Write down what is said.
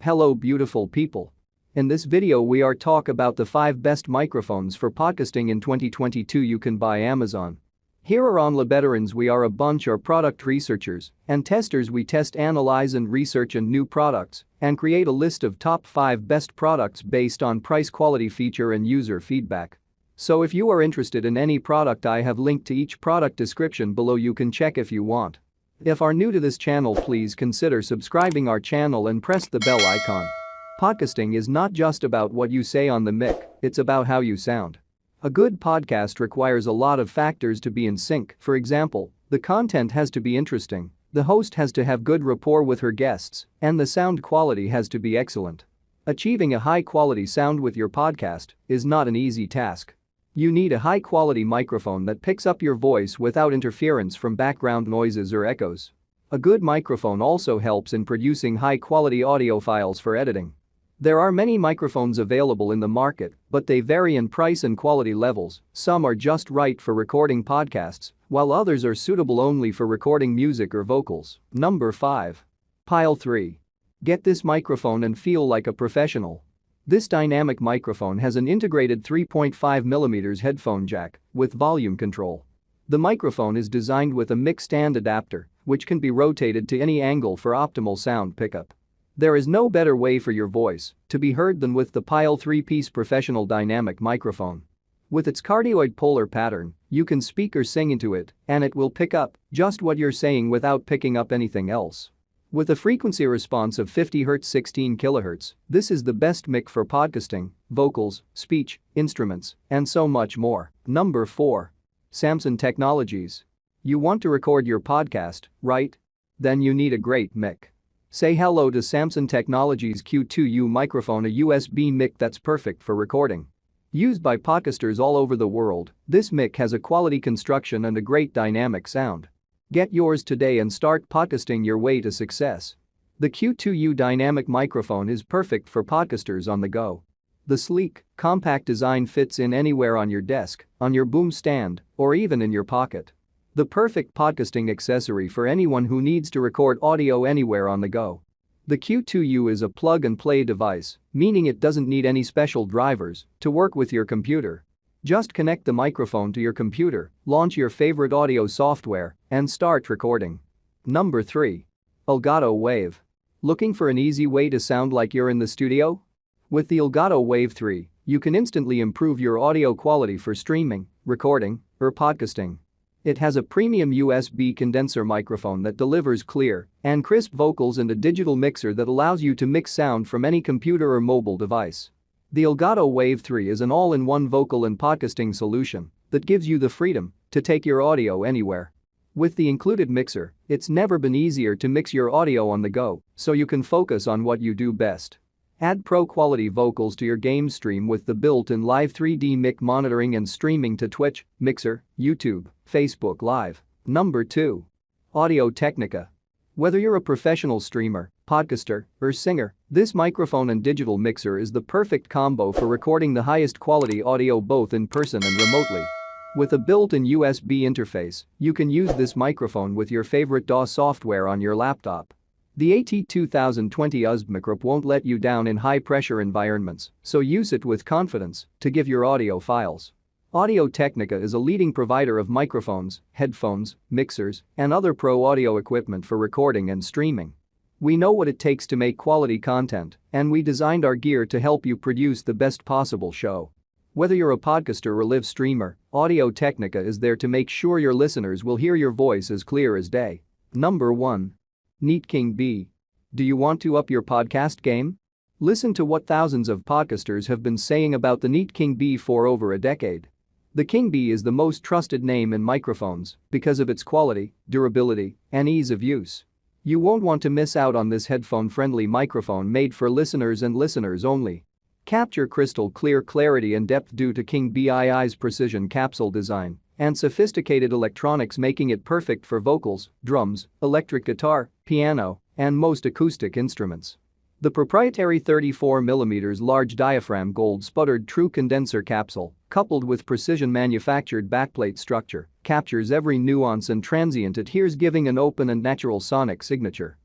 Hello beautiful people. In this video we are talk about the 5 best microphones for podcasting in 2022 you can buy Amazon. Here are on Veterans we are a bunch of product researchers and testers we test analyze and research and new products and create a list of top 5 best products based on price quality feature and user feedback. So if you are interested in any product I have linked to each product description below you can check if you want. If are new to this channel please consider subscribing our channel and press the bell icon. Podcasting is not just about what you say on the mic, it's about how you sound. A good podcast requires a lot of factors to be in sync. For example, the content has to be interesting, the host has to have good rapport with her guests, and the sound quality has to be excellent. Achieving a high-quality sound with your podcast is not an easy task. You need a high-quality microphone that picks up your voice without interference from background noises or echoes. A good microphone also helps in producing high-quality audio files for editing. There are many microphones available in the market, but they vary in price and quality levels. Some are just right for recording podcasts, while others are suitable only for recording music or vocals. Number 5. Pile 3. Get this microphone and feel like a professional. This dynamic microphone has an integrated 3.5mm headphone jack with volume control. The microphone is designed with a mic stand adapter, which can be rotated to any angle for optimal sound pickup. There is no better way for your voice to be heard than with the Pile 3-piece professional dynamic microphone. With its cardioid polar pattern, you can speak or sing into it, and it will pick up just what you're saying without picking up anything else. With a frequency response of 50 Hz 16 kHz, this is the best mic for podcasting, vocals, speech, instruments, and so much more. Number 4. Samson Technologies. You want to record your podcast, right? Then you need a great mic. Say hello to Samson Technologies Q2U microphone, a USB mic that's perfect for recording. Used by podcasters all over the world, this mic has a quality construction and a great dynamic sound. Get yours today and start podcasting your way to success. The Q2U dynamic microphone is perfect for podcasters on the go. The sleek, compact design fits in anywhere on your desk, on your boom stand, or even in your pocket. The perfect podcasting accessory for anyone who needs to record audio anywhere on the go. The Q2U is a plug-and-play device, meaning it doesn't need any special drivers to work with your computer. Just connect the microphone to your computer, launch your favorite audio software, and start recording. Number 3. Elgato Wave. Looking for an easy way to sound like you're in the studio? With the Elgato Wave 3, you can instantly improve your audio quality for streaming, recording, or podcasting. It has a premium USB condenser microphone that delivers clear and crisp vocals and a digital mixer that allows you to mix sound from any computer or mobile device. The Elgato Wave 3 is an all-in-one vocal and podcasting solution that gives you the freedom to take your audio anywhere. With the included mixer, it's never been easier to mix your audio on the go, so you can focus on what you do best. Add pro-quality vocals to your game stream with the built-in live 3D mic monitoring and streaming to Twitch, Mixer, YouTube, Facebook Live. Number 2. Audio Technica. Whether you're a professional streamer, podcaster, or singer, this microphone and digital mixer is the perfect combo for recording the highest quality audio both in person and remotely. With a built-in USB interface, you can use this microphone with your favorite DAW software on your laptop. The AT2020 USB microphone won't let you down in high-pressure environments, so use it with confidence to give your audio files. Audio Technica is a leading provider of microphones, headphones, mixers, and other pro audio equipment for recording and streaming. We know what it takes to make quality content, and we designed our gear to help you produce the best possible show. Whether you're a podcaster or live streamer, Audio Technica is there to make sure your listeners will hear your voice as clear as day. Number 1. Neat King B. Do you want to up your podcast game? Listen to what thousands of podcasters have been saying about the Neat King B for over a decade. The King B is the most trusted name in microphones because of its quality, durability, and ease of use. You won't want to miss out on this headphone-friendly microphone made for listeners and listeners only. Capture crystal clear clarity and depth due to King BI's precision capsule design and sophisticated electronics, making it perfect for vocals, drums, electric guitar, piano, and most acoustic instruments. The proprietary 34mm large diaphragm gold-sputtered true condenser capsule, coupled with precision manufactured backplate structure, captures every nuance and transient it hears, giving an open and natural sonic signature.